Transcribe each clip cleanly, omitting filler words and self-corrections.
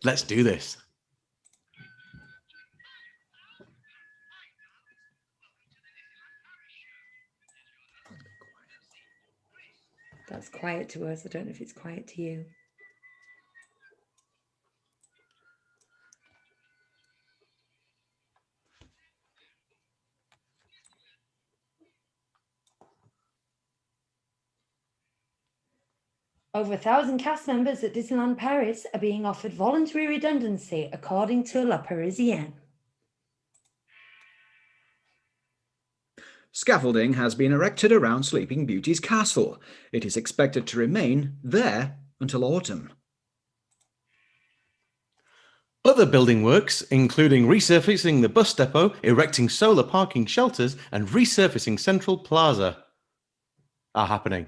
Let's do this. That's quiet to us. I don't know if it's quiet to you. Over 1,000 cast members at Disneyland Paris are being offered voluntary redundancy, according to La Parisienne. Scaffolding has been erected around Sleeping Beauty's castle. It is expected to remain there until autumn. Other building works, including resurfacing the bus depot, erecting solar parking shelters, and resurfacing Central Plaza, are happening.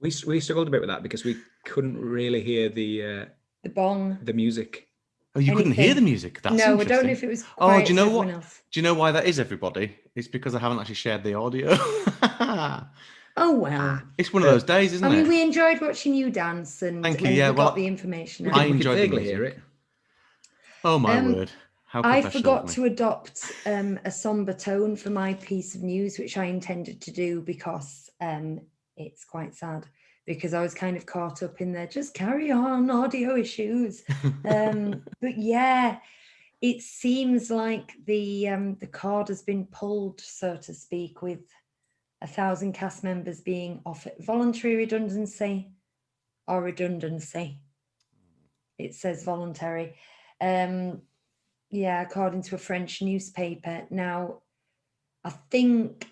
We struggled a bit with that because we couldn't really hear the bong, the music. Oh, you couldn't hear the music? That's no, I interesting. don't know if it was quiet do you know to what? everyone else. Do you know why that is, everybody? It's because I haven't actually shared the audio. Oh, well. It's one of those days, isn't it? I mean, we enjoyed watching you dance and, Thank you. and Yeah, we got the information. I enjoyed the vaguely music. hear it. Oh, my word. How I professional forgot of me. to adopt a somber tone for my piece of news, which I intended to do because it's quite sad. Because I was kind of caught up in the just carry on audio issues. But yeah, it seems like the cord has been pulled, so to speak, with 1,000 cast members being offered voluntary redundancy or redundancy. It says voluntary. Yeah, according to a French newspaper. Now, I think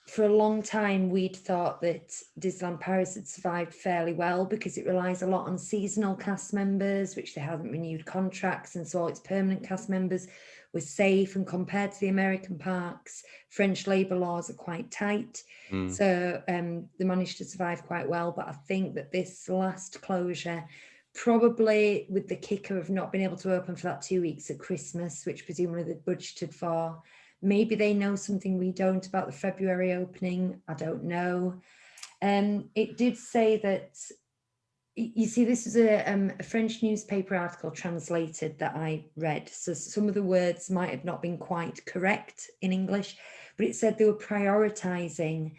for a long time, we'd thought that Disneyland Paris had survived fairly well because it relies a lot on seasonal cast members, which they haven't renewed contracts, and so all its permanent cast members were safe. And compared to the American parks, French labour laws are quite tight. So they managed to survive quite well. But I think that this last closure, probably with the kicker of not being able to open for that 2 weeks at Christmas, which presumably they'd budgeted for, maybe they know something we don't about the February opening. I don't know. It did say that, you see, this is a French newspaper article translated that I read. So some of the words might have not been quite correct in English, but it said they were prioritising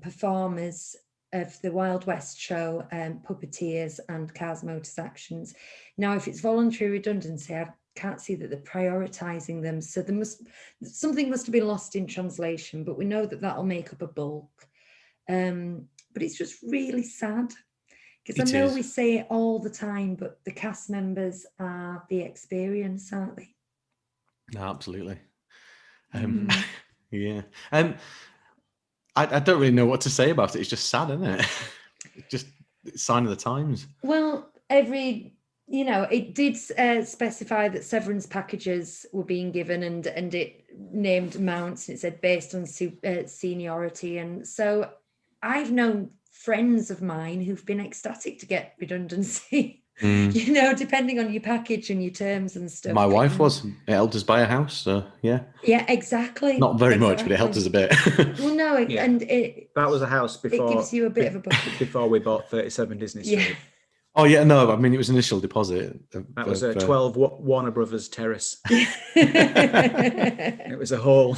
performers of the Wild West show, puppeteers and Cars Motors actions. Now, if it's voluntary redundancy, I can't see that they're prioritising them. So something must have been lost in translation, but we know that that'll make up a bulk. But it's just really sad because I know we say it all the time, but the cast members are the experience, aren't they? No, absolutely. Yeah. I don't really know what to say about it. It's just sad, isn't it? It's just a sign of the times. Well, it did specify that severance packages were being given and it named amounts. It said based on seniority. And so I've known friends of mine who've been ecstatic to get redundancy, depending on your package and your terms and stuff. My wife was. It helped us buy a house, so yeah. Yeah, exactly. Not very much, but it helped us a bit. Well, no, and that was a house before. It gives you a bit of a bucket. Before we bought 37 Disney Street. Yeah. Oh yeah, no, I mean it was initial deposit. That was a 12 Warner Brothers terrace. It was a whole.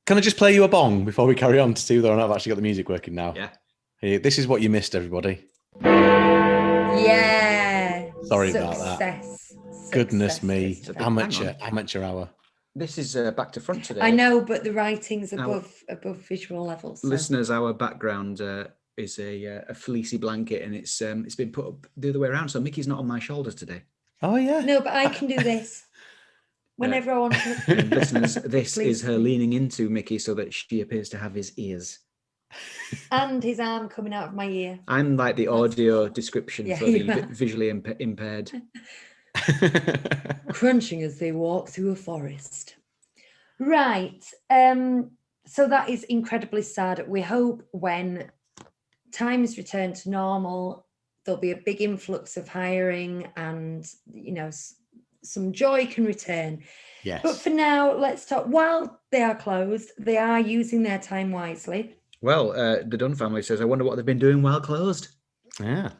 Can I just play you a bong before we carry on to see whether or not I've actually got the music working now? Yeah. Hey, this is what you missed, everybody. Yeah. Sorry about that. Goodness me, amateur hour. This is back to front today. I know, but the writing's above visual levels. So. Listeners, our background is a fleecy blanket, and it's been put up the other way around, so Mickey's not on my shoulders today. Oh yeah. No, but I can do this. Whenever I want to. Listeners, this is her leaning into Mickey so that she appears to have his ears. And his arm coming out of my ear. I'm like the audio description for the visually impaired. Crunching as they walk through a forest. Right. So that is incredibly sad. We hope when times return to normal, there'll be a big influx of hiring and, some joy can return. Yes. But for now, let's talk. While they are closed, they are using their time wisely. Well, the Dunn family says, I wonder what they've been doing while closed. Yeah.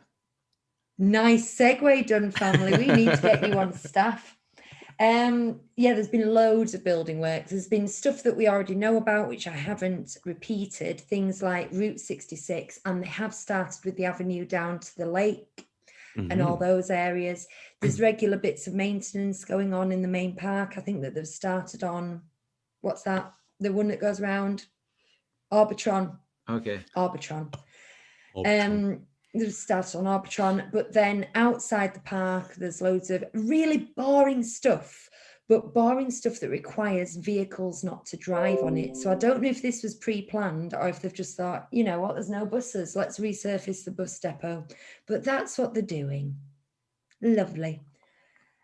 Nice segue done, family. We need to get you on staff. Yeah, there's been loads of building works. There's been stuff that we already know about, which I haven't repeated, things like Route 66, and they have started with the avenue down to the lake and all those areas. There's regular bits of maintenance going on in the main park. I think that they've started on, what's that? The one that goes around Arbitron. Okay. Arbitron. Arbitron. They've started on Arbitron, but then outside the park, there's loads of really boring stuff, but boring stuff that requires vehicles not to drive on it. So I don't know if this was pre-planned or if they've just thought, you know what, there's no buses, let's resurface the bus depot. But that's what they're doing. Lovely.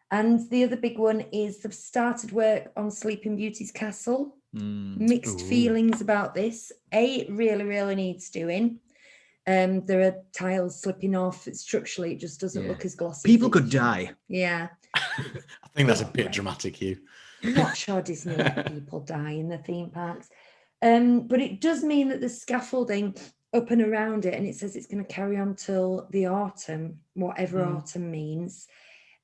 And the other big one is they've started work on Sleeping Beauty's castle. Mixed feelings about this. It really, really needs doing. There are tiles slipping off. Structurally, it just doesn't look as glossy. People could die. Yeah. I think that's a bit dramatic, Hugh. I'm not sure Disney let people die in the theme parks. But it does mean that there's scaffolding up and around it, and it says it's going to carry on till the autumn, whatever autumn means.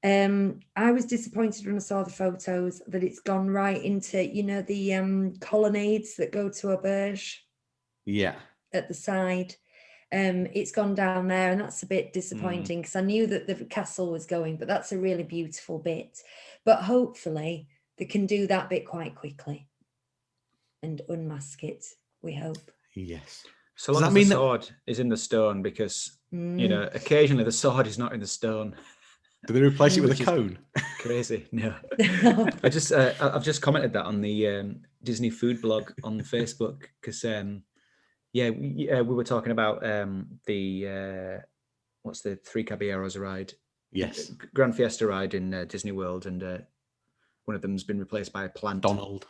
I was disappointed when I saw the photos that it's gone right into, you know, the colonnades that go to Auberge. Yeah. At the side. It's gone down there, and that's a bit disappointing because I knew that the castle was going, but that's a really beautiful bit. But hopefully they can do that bit quite quickly and unmask it, we hope. Yes. So long as the sword is in the stone, because you know, occasionally the sword is not in the stone. Do they replace it with a cone? Crazy. No. I've just commented that on the Disney food blog on Facebook, because we were talking about the what's the Three Caballeros ride? Yes. Grand Fiesta ride in Disney World, and one of them's been replaced by a plant. Donald.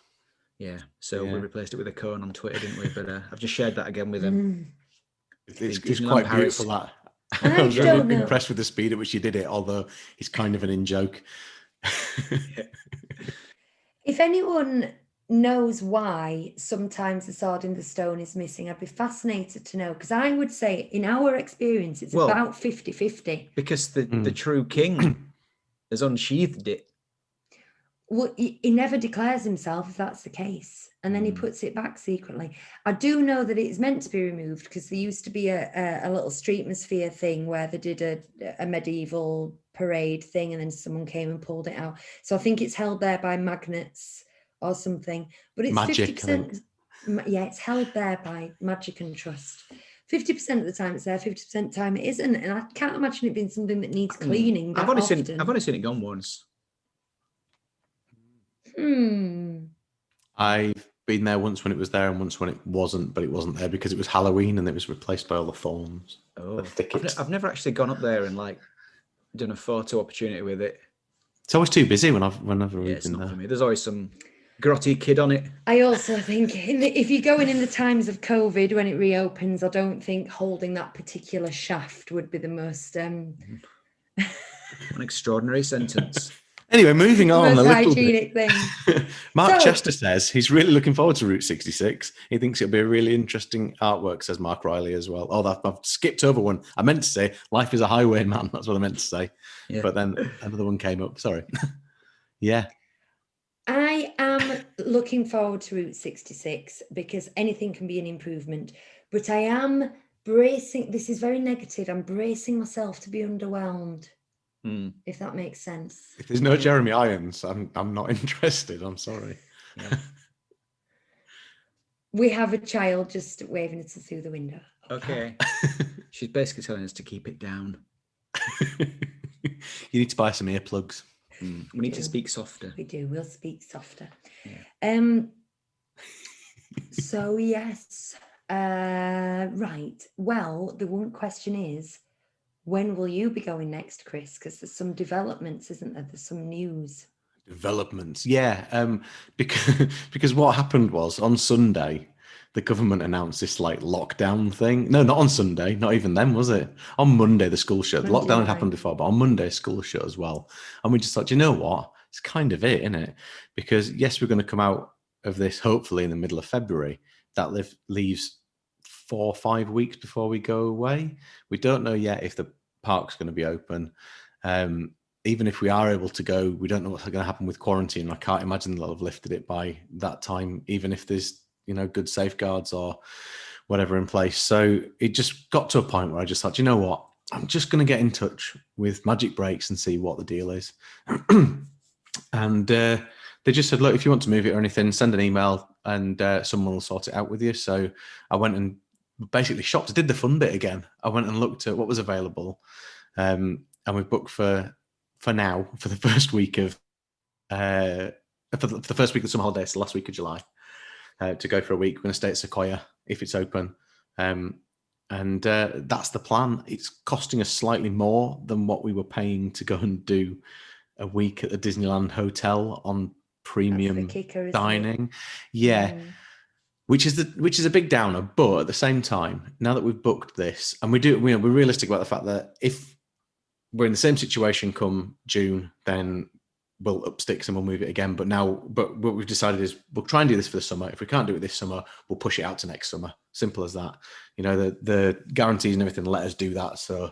Yeah. So we replaced it with a cone on Twitter, didn't we? But I've just shared that again with them. It's quite beautiful, that. I was really impressed with the speed at which you did it, although it's kind of an in-joke. If anyone knows why sometimes the sword in the stone is missing, I'd be fascinated to know, because I would say in our experience it's about 50-50. Because the true king has unsheathed it. Well, he never declares himself if that's the case, and then he puts it back secretly. I do know that it's meant to be removed, because there used to be a little streetmosphere thing where they did a medieval parade thing, and then someone came and pulled it out. So I think it's held there by magnets or something, but it's magic, 50%. Yeah, it's held there by magic and trust. 50% of the time it's there, 50% of the time it isn't, and I can't imagine it being something that needs cleaning. I've only seen it gone once. I've been there once when it was there and once when it wasn't, but it wasn't there because it was Halloween and it was replaced by all the thorns. Oh, I've never actually gone up there and like done a photo opportunity with it. It's always too busy whenever we've it's been not there. For me. There's always some grotty kid on it. I also think if you're going in the times of COVID when it reopens, I don't think holding that particular shaft would be the most an extraordinary sentence. Anyway, moving on a little hygienic bit. Thing. Mark Chester says he's really looking forward to Route 66. He thinks it'll be a really interesting artwork, says Mark Riley as well. Oh, I've skipped over one. I meant to say Life is a Highway Man. That's what I meant to say. Yeah. But then another one came up. Sorry. Yeah. I am looking forward to Route 66 because anything can be an improvement. But I am bracing. This is very negative. I'm bracing myself to be underwhelmed. If that makes sense. If there's no Jeremy Irons, I'm not interested. I'm sorry. Yeah. We have a child just waving at us through the window. Okay. She's basically telling us to keep it down. You need to buy some earplugs. We need to speak softer. We do. We'll speak softer. Yeah. So yes. Right. Well, the one question is, when will you be going next, Chris? Because there's some developments, isn't there? There's some news. Developments, yeah. Because what happened was on Sunday, the government announced this like lockdown thing. No, not on Sunday. Not even then, was it? On Monday, the school shut. The lockdown had happened before, but on Monday, school shut as well. And we just thought, you know what? It's kind of it, isn't it? Because yes, we're going to come out of this hopefully in the middle of February. That leaves 4 or 5 weeks before we go away. We don't know yet if the park's going to be open. Even if we are able to go, we don't know what's going to happen with quarantine. I can't imagine they'll have lifted it by that time, even if there's, good safeguards or whatever in place. So it just got to a point where I just thought, you know what? I'm just going to get in touch with Magic Breaks and see what the deal is. And they just said, look, if you want to move it or anything, send an email and someone will sort it out with you. So I went and basically shopped. I did the fun bit again. I went and looked at what was available. And we've booked for now, for the first week of for the first week of summer holidays, the last week of July, to go for a week. We're going to stay at Sequoia if it's open. And that's the plan. It's costing us slightly more than what we were paying to go and do a week at the Disneyland Hotel on premium dining. Yeah. Which is a big downer, but at the same time, now that we've booked this, and we're realistic about the fact that if we're in the same situation come June, then we'll up sticks and we'll move it again. But what we've decided is we'll try and do this for the summer. If we can't do it this summer, we'll push it out to next summer. Simple as that. The guarantees and everything let us do that. So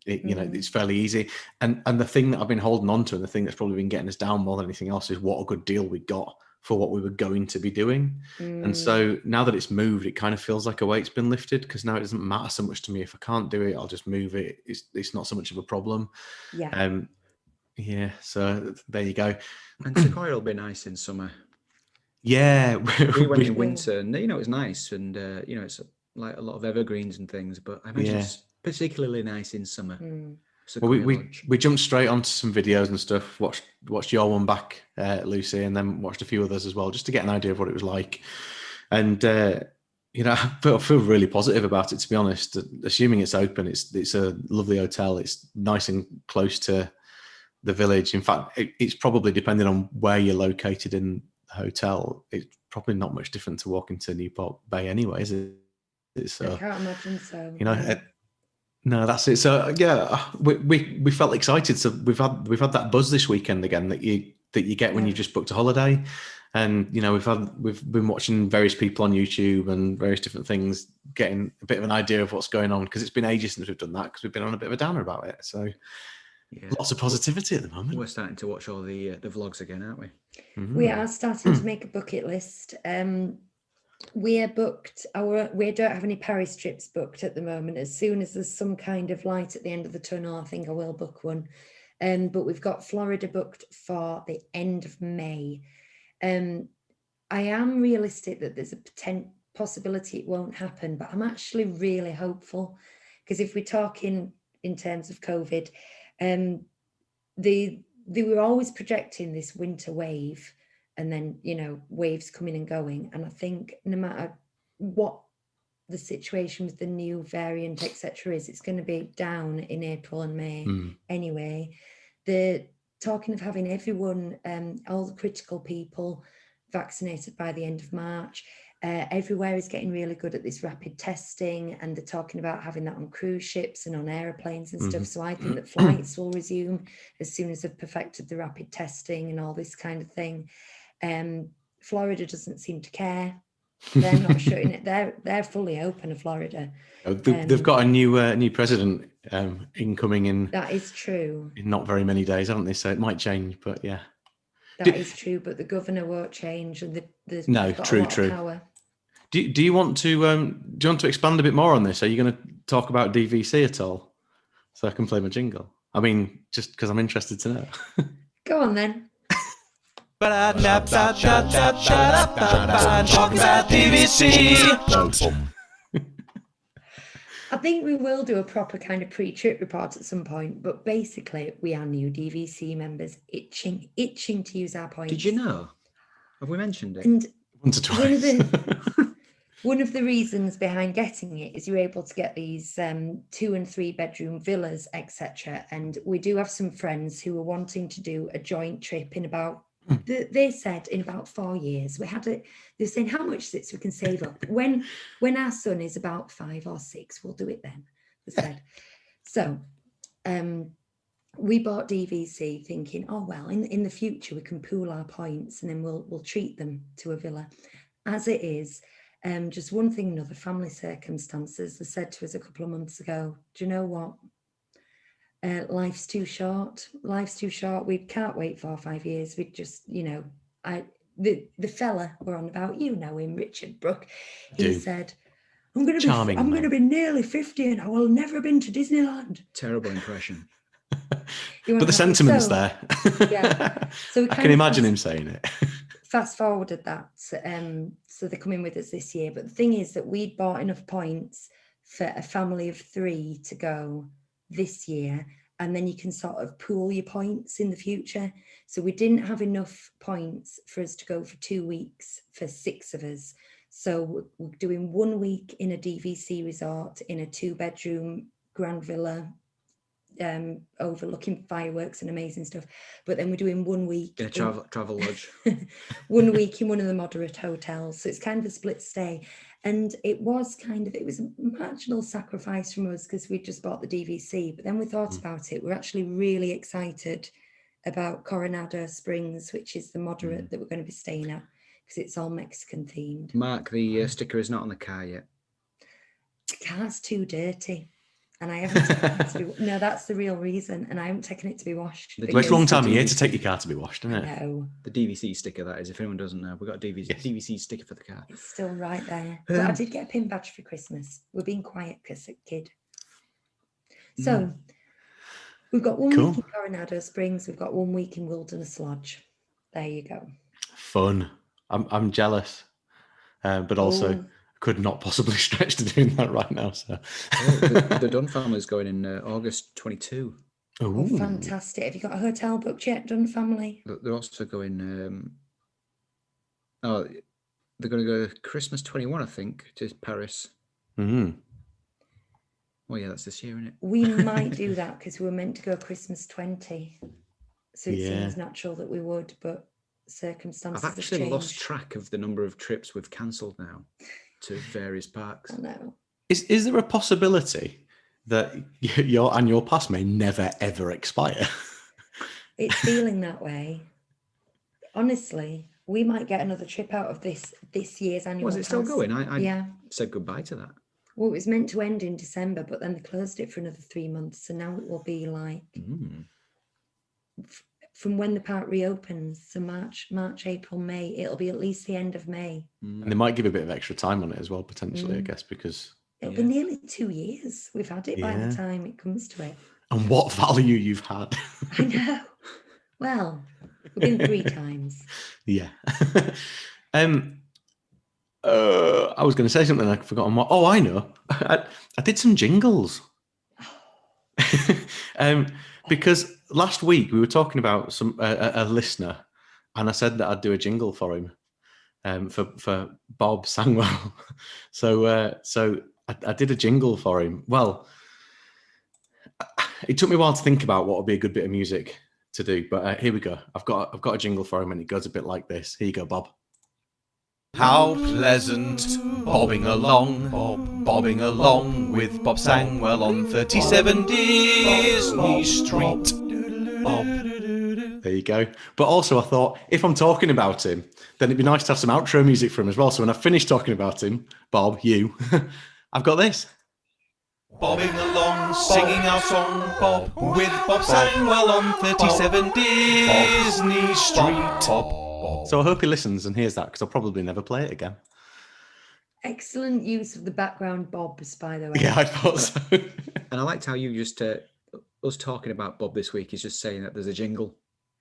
it's fairly easy. And the thing that I've been holding on to, and the thing that's probably been getting us down more than anything else, is what a good deal we got for what we were going to be doing. And so now that it's moved, it kind of feels like a weight's been lifted, because now it doesn't matter so much to me. If I can't do it, I'll just move it. It's not so much of a problem. So there you go. And Sequoia will be nice in summer. Yeah. We went in winter and, it was nice. And, it's like a lot of evergreens and things, but I imagine it's particularly nice in summer. Well, we jumped straight onto some videos and stuff, watched your one back, Lucy, and then watched a few others as well, just to get an idea of what it was like. And, I feel really positive about it, to be honest. Assuming it's open, it's a lovely hotel. It's nice and close to the village. In fact, it's probably, depending on where you're located in the hotel, it's probably not much different to walking to Newport Bay anyway, is it? I can't imagine so. No, that's it. So we felt excited. So we've had that buzz this weekend again that you get when you've just booked a holiday, and we've been watching various people on YouTube and various different things, getting a bit of an idea of what's going on, because it's been ages since we've done that, because we've been on a bit of a downer about it. So lots of positivity at the moment. We're starting to watch all the vlogs again, aren't we? We are starting to make a bucket list. We are booked. We don't have any Paris trips booked at the moment. As soon as there's some kind of light at the end of the tunnel, I think I will book one. But we've got Florida booked for the end of May. I am realistic that there's a possibility it won't happen, but I'm actually really hopeful, because if we're talking in terms of COVID, they were always projecting this winter wave, and then, waves coming and going. And I think no matter what the situation with the new variant, etc., is, it's going to be down in April and May anyway. They're talking of having everyone, all the critical people, vaccinated by the end of March. Everywhere is getting really good at this rapid testing, and they're talking about having that on cruise ships and on airplanes and stuff. So I think that flights will resume as soon as they've perfected the rapid testing and all this kind of thing. Florida doesn't seem to care. They're not shutting it. They're fully open in Florida. They've got a new president incoming in. That is true. In not very many days, haven't they? So it might change, but yeah. That is true, but the governor won't change, and true. Power. Do you want to expand a bit more on this? Are you going to talk about DVC at all, so I can play my jingle? I mean, just because I'm interested to know. Go on then. Talk about DVC. I think we will do a proper kind of pre-trip report at some point, but basically we are new DVC members, itching to use our points. Did you know? Have we mentioned it? And once or twice. One of the reasons behind getting it is you're able to get these 2 and 3 bedroom villas, etc. And we do have some friends who are wanting to do a joint trip in about. They said in about 4 years. They're saying how much this we can save up when our son is about 5 or 6, we'll do it then. They said. So we bought DVC thinking, oh well, in the future we can pool our points and then we'll treat them to a villa. As it is, just one thing, another, family circumstances. They said to us a couple of months ago, do you know what? Life's too short. Life's too short. We can't wait 4 or 5 years. We just, the fella we're on about, you know him, Richard Brooke. He said, I'm going to be nearly 50 and I will never have been to Disneyland. Terrible impression. But the sentiment's there. Yeah. So I can imagine him saying it. Fast forwarded that. So they're coming with us this year. But the thing is that we'd bought enough points for a family of 3 to go this year. And then you can sort of pool your points in the future. So we didn't have enough points for us to go for 2 weeks for 6 of us. So we're doing 1 week in a DVC resort in a 2-bedroom grand villa, overlooking fireworks and amazing stuff. But then we're doing 1 week in a travel lodge. 1 week in one of the moderate hotels. So it's kind of a split stay. And it was a marginal sacrifice from us because we just bought the DVC. But then we thought about it. We're actually really excited about Coronado Springs, which is the moderate that we're going to be staying at, because it's all Mexican themed. Mark, the sticker is not on the car yet. The car's too dirty. And I haven't taken it to be, no, that's the real reason. And I haven't taken it to be washed. Well, it's a long time of year to take your car to be washed, isn't it? No. The DVC sticker, that is, if anyone doesn't know, we've got a DVC sticker for the car. It's still right there. But I did get a pin badge for Christmas. We're being quiet because a kid. So we've got 1 week in Coronado Springs. We've got 1 week in Wilderness Lodge. There you go. Fun. I'm jealous, but also could not possibly stretch to doing that right now. So the Dunn family's going in August 22. Oh, fantastic. Have you got a hotel booked yet, Dunn family? They're also going, they're going to go Christmas 21, I think, to Paris. Mm-hmm. Well, yeah, that's this year, isn't it? We might do that because we were meant to go Christmas 20. So it seems natural that we would, but circumstances I've actually have lost changed. track of the number of trips we've cancelled now to various parks. I know. Is there a possibility that your annual pass may never ever expire? It's feeling that way. Honestly, we might get another trip out of this year's annual Was it still pass. going? I yeah. said goodbye to that. Well, it was meant to end in December, but then they closed it for another 3 months. So now it will be like from when the park reopens, so March, April, May, it'll be at least the end of May. And they might give a bit of extra time on it as well, potentially, I guess, because it'll be nearly 2 years. We've had it by the time it comes to it. And what value you've had. I know. Well, we've been 3 times. Yeah. I was going to say something I've forgotten what. Oh, I know. I did some jingles. Because last week we were talking about a listener, and I said that I'd do a jingle for him, for Bob Sangwell. So I did a jingle for him. Well, it took me a while to think about what would be a good bit of music to do, but here we go. I've got a jingle for him, and it goes a bit like this. Here you go, Bob. How pleasant, bobbing along with Bob Sangwell on 37 Disney Street. Bob. There you go. But also I thought, if I'm talking about him, then it'd be nice to have some outro music for him as well. So when I finish talking about him, Bob, you, I've got this. Bobbing along, singing our song, Bob, with Bob Sangwell on 37 Disney Street. So I hope he listens and hears that, because I'll probably never play it again. Excellent use of the background bobs, by the way. Yeah, I thought so. And I liked how you just, us talking about Bob this week is just saying that there's a jingle.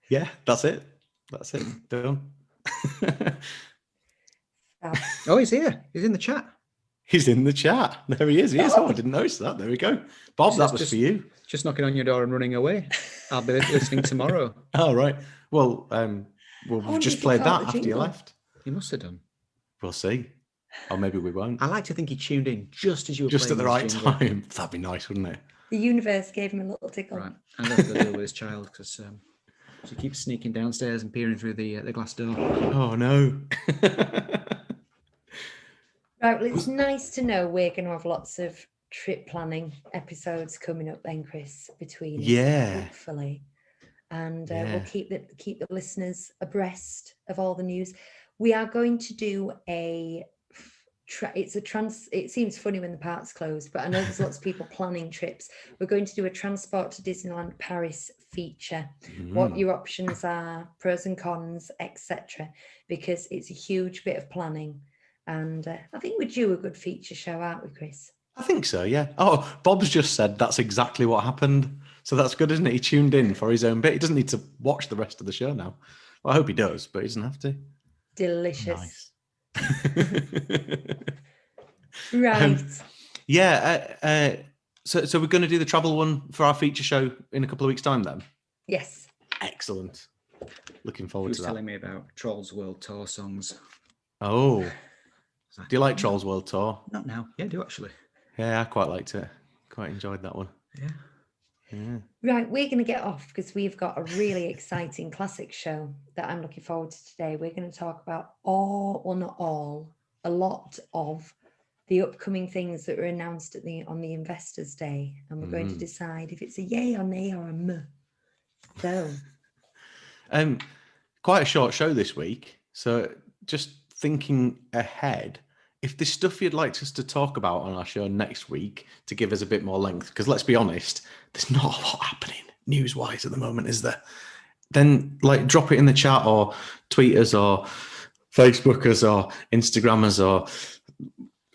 Yeah, that's it. That's it. Done. Oh, he's here. He's in the chat. He's in the chat. There he is. He is. Oh, I didn't notice that. There we go. Bob, that was for you. Just knocking on your door and running away. I'll be listening tomorrow. Oh, right. Well, we've just played that after you left. He must have done. We'll see. Or maybe we won't. I like to think he tuned in just as you were just at playing the right jingle. time. That'd be nice, wouldn't it? The universe gave him a little tickle. Right. I'm going to deal with this child because she keeps sneaking downstairs and peering through the glass door. Oh, no. Right, well, it's nice to know we're going to have lots of trip planning episodes coming up then, Chris, between us, hopefully. And we'll keep the listeners abreast of all the news. We are going to do it seems funny when the park's closed, but I know there's lots of people planning trips. We're going to do a transport to Disneyland Paris feature, what your options are, pros and cons, etc., because it's a huge bit of planning. And I think we're due a good feature show, aren't we, Chris? I think so, yeah. Oh, Bob's just said that's exactly what happened. So that's good, isn't it? He tuned in for his own bit. He doesn't need to watch the rest of the show now. Well, I hope he does, but he doesn't have to. Delicious. Nice. Right. So we're going to do the travel one for our feature show in a couple of weeks' time then? Yes. Excellent. Looking forward Who's to that. telling me about Trolls World Tour songs? Oh. Do you like Trolls World Tour? Not now. Yeah, I do actually. Yeah, I quite liked it. Quite enjoyed that one. Yeah. Right, we're going to get off because we've got a really exciting classic show that I'm looking forward to today. We're going to talk about a lot of the upcoming things that were announced on the Investors' Day, and we're going to decide if it's a yay or nay or a meh. So, quite a short show this week. So just thinking ahead, if there's stuff you'd like us to talk about on our show next week to give us a bit more length, because let's be honest, there's not a lot happening news-wise at the moment, is there? Then drop it in the chat or tweet us or Facebook us or Instagram us or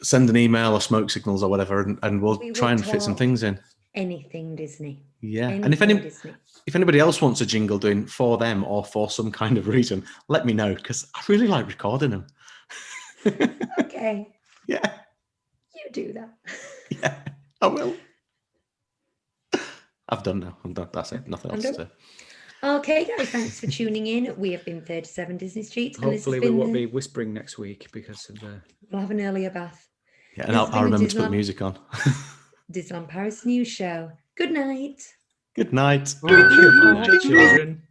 send an email or smoke signals or whatever, and we'll try and fit some things in. Anything Disney. Yeah. Anything And Disney. if anybody else wants a jingle doing for them or for some kind of reason, let me know, because I really like recording them. Okay. Yeah. You do that. Yeah, I will. I've done now. I'm done. That's it. Nothing else to say. Okay, guys, thanks for tuning in. We have been 37 Disney Street. Hopefully we won't be whispering next week because of the... We'll have an earlier bath. Yeah, and I'll remember to put the music on. Disneyland Paris News Show. Good night. Good night. Children.